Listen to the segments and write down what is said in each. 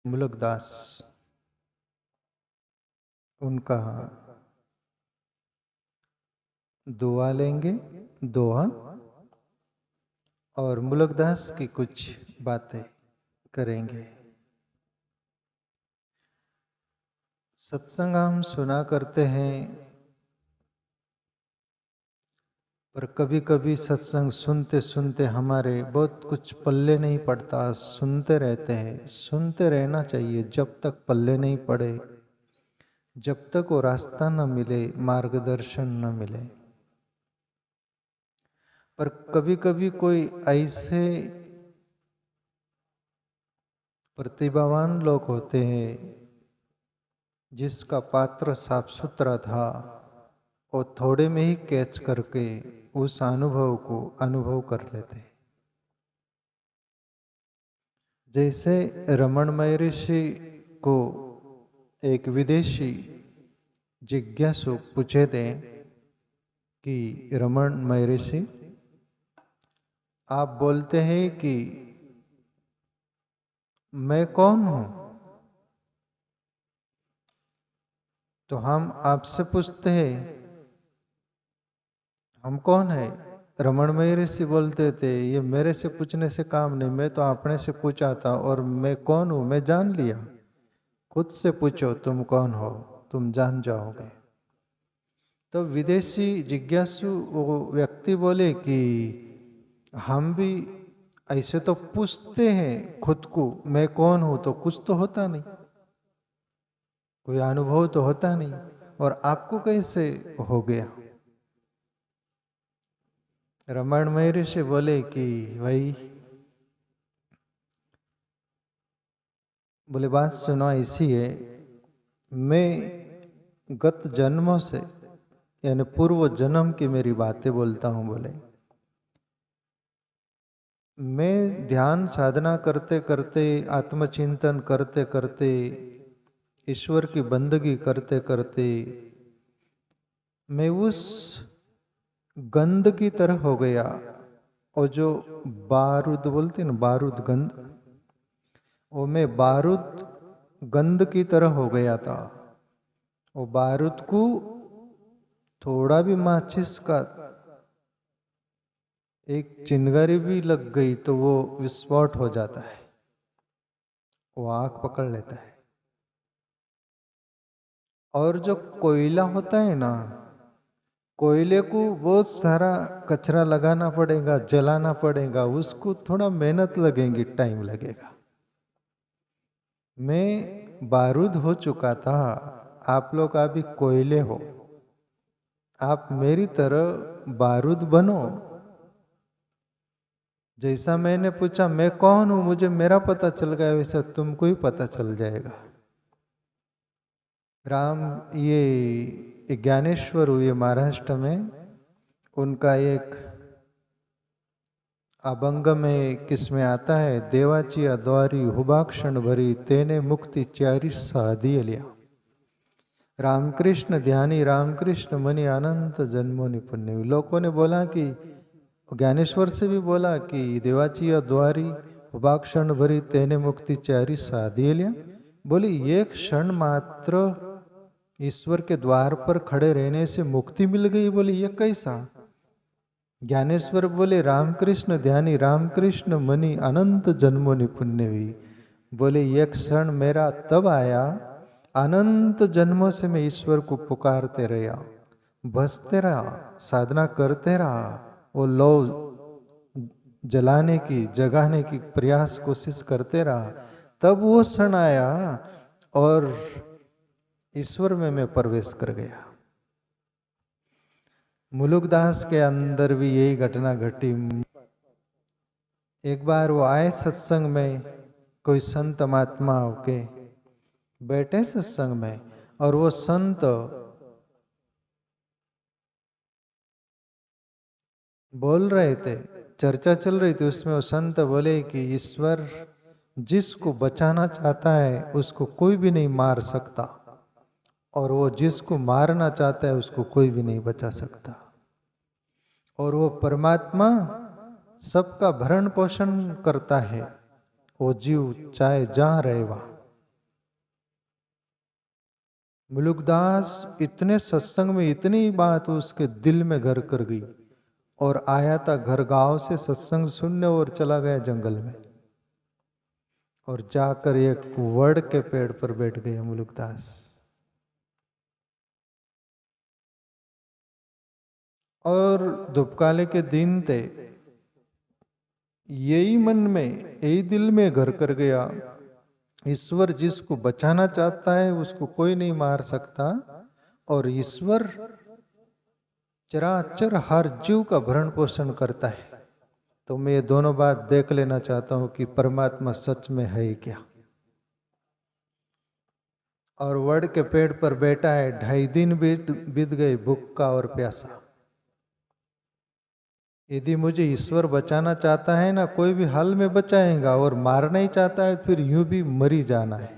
मुलकदास उनका दुआ लेंगे, दोहा, और मुलकदास की कुछ बातें करेंगे। सत्संग हम सुना करते हैं, पर कभी कभी सत्संग सुनते सुनते हमारे बहुत कुछ पल्ले नहीं पड़ता। सुनते रहते हैं, सुनते रहना चाहिए जब तक पल्ले नहीं पड़े, जब तक वो रास्ता न मिले, मार्गदर्शन न मिले। पर कभी कभी कोई ऐसे प्रतिभावान लोग होते हैं जिसका पात्र साफ सुथरा था, और थोड़े में ही कैच करके उस अनुभव को अनुभव कर लेते हैं। जैसे रमण महर्षि को एक विदेशी जिज्ञासु पूछे थे कि रमण महर्षि, आप बोलते हैं कि मैं कौन हूं, तो हम आपसे पूछते हैं हम कौन है। रमण महर्षि बोलते थे ये मेरे से पूछने से काम नहीं, मैं तो अपने से पूछा था और मैं कौन हूं मैं जान लिया। खुद से पूछो तुम कौन हो, तुम जान जाओगे। तो विदेशी जिज्ञासु वो व्यक्ति बोले कि हम भी ऐसे तो पूछते हैं खुद को मैं कौन हूं, तो कुछ तो होता नहीं, कोई अनुभव तो होता नहीं, और आपको कैसे हो गया। रमण महर्षि बोले कि भाई, बोले बात सुनो ऐसी है, मैं गत जन्मों से यानी पूर्व जन्म की मेरी बातें बोलता हूं। बोले मैं ध्यान साधना करते करते, आत्मचिंतन करते करते, ईश्वर की बंदगी करते करते मैं उस गंध की तरह हो गया, और जो बारूद बोलते ना, बारूद गंध, वो मैं बारूद गंध की तरह हो गया था। वो बारूद को थोड़ा भी माचिस का एक चिंगारी भी लग गई तो वो विस्फोट हो जाता है, वो आग पकड़ लेता है। और जो कोयला होता है ना, कोयले को बहुत सारा कचरा लगाना पड़ेगा, जलाना पड़ेगा, उसको थोड़ा मेहनत लगेगी, टाइम लगेगा। मैं बारूद हो चुका था, आप लोग अभी कोयले हो, आप मेरी तरह बारूद बनो। जैसा मैंने पूछा मैं कौन हूं, मुझे मेरा पता चल गया, वैसा तुमको ही पता चल जाएगा। राम ये ज्ञानेश्वर हुए महाराष्ट्र में, उनका एक अभंग में किसमें आता है, देवाची अद्वारी हुबाक्षण भरी तेने मुक्ति चारी साधी लिया। रामकृष्ण ध्यानी रामकृष्ण मणि अनंत जन्मों पुण्य। लोगों ने बोला कि, ज्ञानेश्वर से भी बोला कि देवाची अद्वारी हुबाक्षण भरी तेने मुक्ति चारी साधी लिया। बोली एक क्षण मात्र ईश्वर के द्वार पर खड़े रहने से मुक्ति मिल गई। बोली ये कैसा। ज्ञानेश्वर बोले रामकृष्ण ध्यानी रामकृष्ण मणि अनंत जन्मों पुण्य हुई। बोले ये क्षण मेरा तब आया, अनंत जन्मों से मैं ईश्वर को पुकारते रहा, बसते रहा, साधना करते रहा, वो लो जलाने की, जगाने की प्रयास कोशिश करते रहा, तब वो क्षण आया और ईश्वर में मैं प्रवेश कर गया। मुलुकदास के अंदर भी यही घटना घटी। एक बार वो आए सत्संग में, कोई संत महात्मा होके बैठे सत्संग में, और वो संत बोल रहे थे, चर्चा चल रही थी, उसमें वो संत बोले कि ईश्वर जिसको बचाना चाहता है उसको कोई भी नहीं मार सकता, और वो जिसको मारना चाहता है उसको कोई भी नहीं बचा सकता। और वो परमात्मा सबका भरण पोषण करता है, वो जीव चाहे जहां रहे वहां। मुलुकदास इतने सत्संग में इतनी बात उसके दिल में घर कर गई और आया था घर गांव से सत्संग सुनने और चला गया जंगल में और जाकर एक वड़ के पेड़ पर बैठ गए मुलुकदास। और धूपकाले के दिन थे, यही मन में यही दिल में घर कर गया, ईश्वर जिसको बचाना चाहता है उसको कोई नहीं मार सकता और ईश्वर चराचर हर जीव का भरण पोषण करता है। तो मैं ये दोनों बात देख लेना चाहता हूं कि परमात्मा सच में है क्या। और वड़ के पेड़ पर बैठा है, 2.5 दिन बीत गए भूखा और प्यासा। यदि मुझे ईश्वर बचाना चाहता है ना, कोई भी हाल में बचाएगा, और मारना ही चाहता है फिर यूं भी मरी जाना है।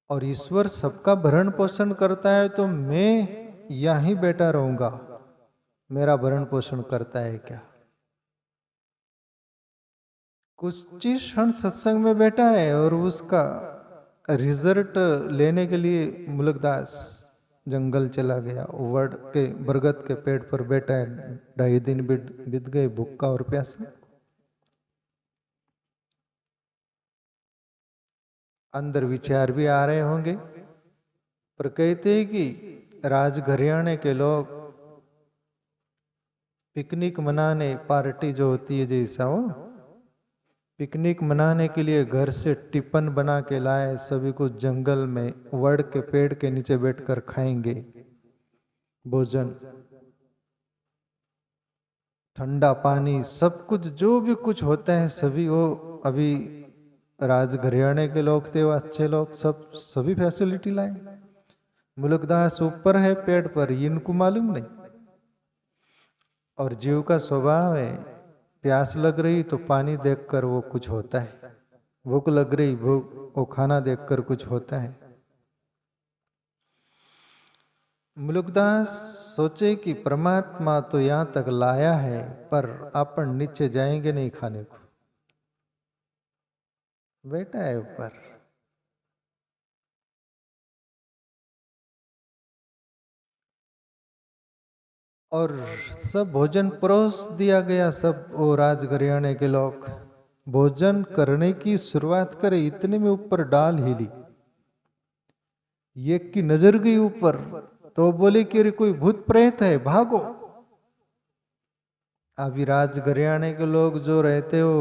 और ईश्वर सबका भरण पोषण करता है तो मैं यहीं बैठा रहूंगा, मेरा भरण पोषण करता है क्या। कुछ ही क्षण सत्संग में बैठा है और उसका रिजल्ट लेने के लिए मुलुकदास जंगल चला गया। वड़ के बरगद के पेड़ पर बैठा है, 2.5 दिन बीत गए भूखा और प्यासा। अंदर विचार भी आ रहे होंगे, पर कहते हैं कि राजघराने के लोग पिकनिक मनाने, पार्टी जो होती है जैसा वो पिकनिक मनाने के लिए घर से टिफिन बना के लाए, सभी को जंगल में वड़ के पेड़ के नीचे बैठकर खाएंगे भोजन, ठंडा पानी, सब कुछ जो भी कुछ होता है सभी वो अभी राजघराने के लोग थे, वो अच्छे लोग, सब सभी फैसिलिटी लाए। मुलुकदास ऊपर है पेड़ पर, इनको मालूम नहीं। और जीव का स्वभाव है, प्यास लग रही तो पानी देखकर वो कुछ होता है, भूख लग रही वो खाना देखकर कुछ होता है। मुलुकदास सोचे कि परमात्मा तो यहां तक लाया है, पर अपन नीचे जाएंगे नहीं खाने को, बैठा है ऊपर। और सब भोजन परोस दिया गया, सब वो राजघराने के लोग भोजन करने की शुरुआत करे, इतने में ऊपर डाल हिली, एक की नजर गई ऊपर, तो बोले कि अरे कोई भूत प्रेत है, भागो। अभी राजघराने के लोग जो रहते हो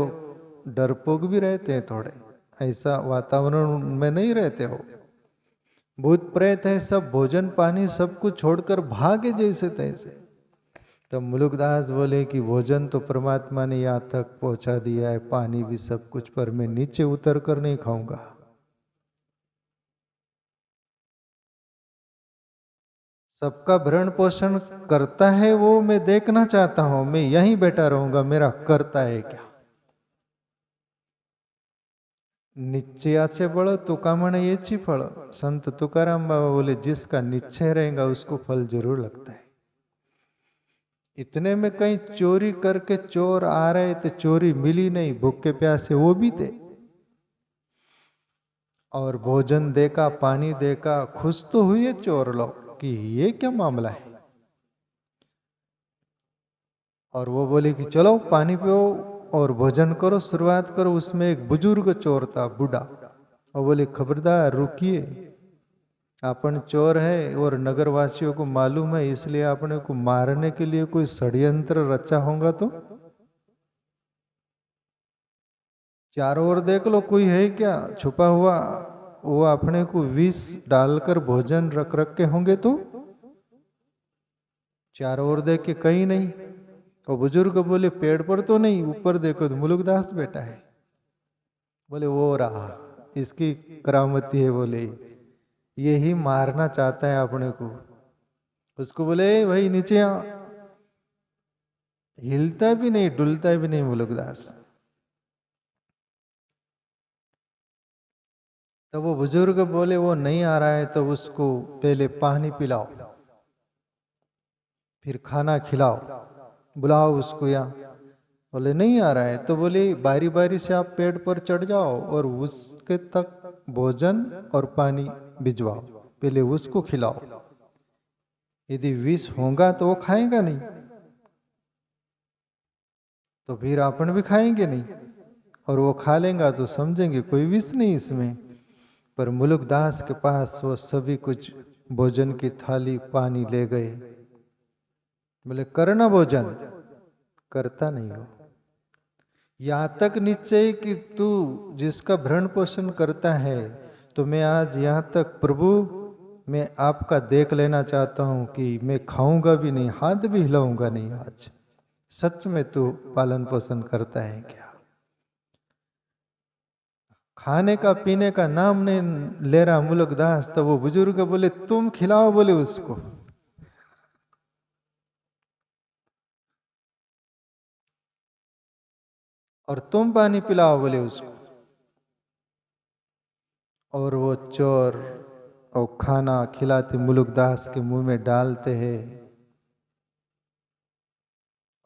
डरपोक भी रहते हैं थोड़े, ऐसा वातावरण में नहीं रहते हो। भूत प्रेत है, सब भोजन पानी सब कुछ छोड़कर भागे जैसे तैसे। तो मुलुकदास बोले कि भोजन तो परमात्मा ने यहाँ तक पहुंचा दिया है, पानी भी सब कुछ, पर मैं नीचे उतर कर नहीं खाऊंगा। सबका भरण पोषण करता है वो मैं देखना चाहता हूं, मैं यहीं बैठा रहूंगा, मेरा करता है क्या। निश्चयाचे बळ तुका म्हणे येची फळ। संत तुकाराम बाबा बोले जिसका निश्चय रहेगा उसको फल जरूर लगता है। इतने में कहीं चोरी करके चोर आ रहे थे, चोरी मिली नहीं, भूखे प्यासे वो भी थे, और भोजन देखा, पानी देखा, खुश तो हुए चोर लोग कि ये क्या मामला है। और वो बोले कि चलो पानी पियो और भोजन करो, शुरुआत करो। उसमें एक बुजुर्ग चोर था, बूढ़ा। और बोले खबरदार रुकिए, अपन चोर है और नगरवासियों को मालूम है, इसलिए अपने को मारने के लिए कोई षड्यंत्र रचा होगा। तो चारों ओर देख लो, कोई है क्या छुपा हुआ, वो अपने को विष डालकर भोजन रख रख के होंगे। तो चारों ओर देख के कहीं नहीं। और बुजुर्ग बोले पेड़ पर तो नहीं, ऊपर देखो तो मुलुकदास बैठा है। बोले वो रहा, इसकी करामती है। बोले यही मारना चाहता है अपने को। उसको बोले भाई नीचे आ। हिलता भी नहीं, डुलता भी नहीं मुलुकदास। तो वो बुजुर्ग बोले वो नहीं आ रहा है तो उसको पहले पानी पिलाओ, फिर खाना खिलाओ, बुलाओ उसको यहाँ। बोले नहीं आ रहा है तो बोले बारी बारी से आप पेड़ पर चढ़ जाओ और उसके तक भोजन और पानी भिजवाओ, पहले उसको खिलाओ। यदि विष होगा तो वो खाएगा नहीं, तो फिर अपन भी खाएंगे नहीं, और वो खा लेगा तो समझेंगे कोई विष नहीं इसमें। पर मुलुकदास के पास वो सभी कुछ भोजन की थाली पानी ले गए। बोले करना भोजन, करता नहीं हो। यहाँ तक निश्चय कि तू जिसका भरण पोषण करता है, तो मैं आज यहाँ तक प्रभु मैं आपका देख लेना चाहता हूँ कि मैं खाऊंगा भी नहीं, हाथ भी हिलाऊंगा नहीं आज। सच में तू पालन पोषण करता है क्या? खाने का पीने का नाम नहीं ले रहा मुलुकदास, तो वो बुजुर्ग बोले तुम खिलाओ, बोले उसको। और तुम पानी पिलाओ, बोले उसको। और वो चोर और खाना खिलाते मुलुकदास के मुंह में डालते हैं,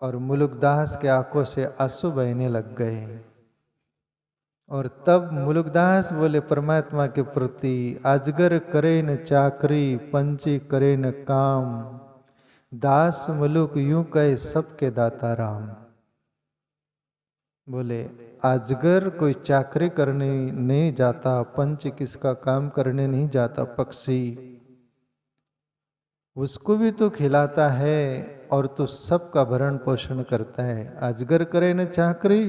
और मुलुकदास के आंखों से आंसू बहने लग गए। और तब मुलुकदास बोले परमात्मा के प्रति, अजगर करे न चाकरी, पंछी करे न काम, दास मुलुक यूं कहे सबके दाता राम। बोले अजगर कोई चाकरी करने नहीं जाता, पंच किसका काम करने नहीं जाता, पक्षी उसको भी तो खिलाता है, और तो सबका भरण पोषण करता है। अजगर करे न चाकरी,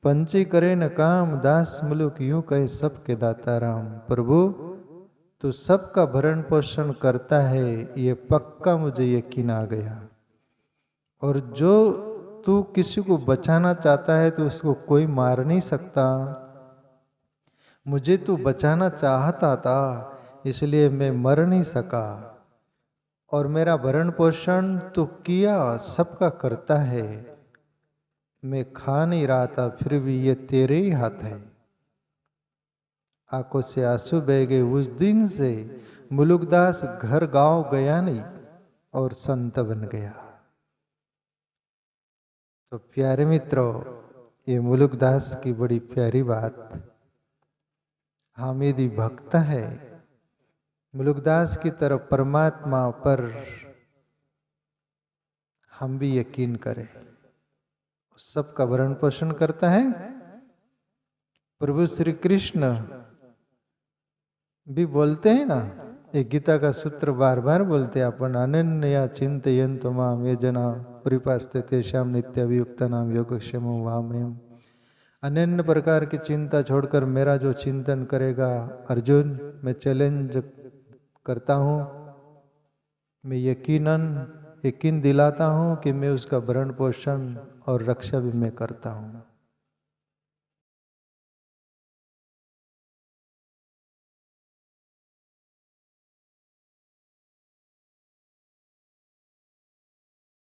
पंछी करे न काम, दास मुलुक यूं कहे सबके दाता राम। प्रभु तू सबका भरण पोषण करता है, ये पक्का मुझे यकीन आ गया। और जो तू किसी को बचाना चाहता है तो उसको कोई मार नहीं सकता। मुझे तू बचाना चाहता था, इसलिए मैं मर नहीं सका, और मेरा भरण पोषण तू किया, सबका करता है। मैं खा नहीं रहा था, फिर भी ये तेरे ही हाथ है। आंखों से आंसू बह गए। उस दिन से मुलुकदास घर गांव गया नहीं और संत बन गया। तो प्यारे मित्रों, ये मुलुकदास की बड़ी प्यारी बात। हम यदि भक्त है, मुलुकदास की तरफ परमात्मा पर हम भी यकीन करें, सबका भरण पोषण करता है। प्रभु श्री कृष्ण भी बोलते हैं ना, एक गीता का सूत्र बार बार बोलते हैं, अपन अनन्या चिंतयन्तु माम ये जना परिपास्ते तेषाम नित्याभियुक्ता नाम योगक्षेमो वामहम्। अनन्य प्रकार की चिंता छोड़कर मेरा जो चिंतन करेगा, अर्जुन मैं चैलेंज करता हूँ, मैं यकीन दिलाता हूँ कि मैं उसका भरण पोषण और रक्षा भी मैं करता हूँ।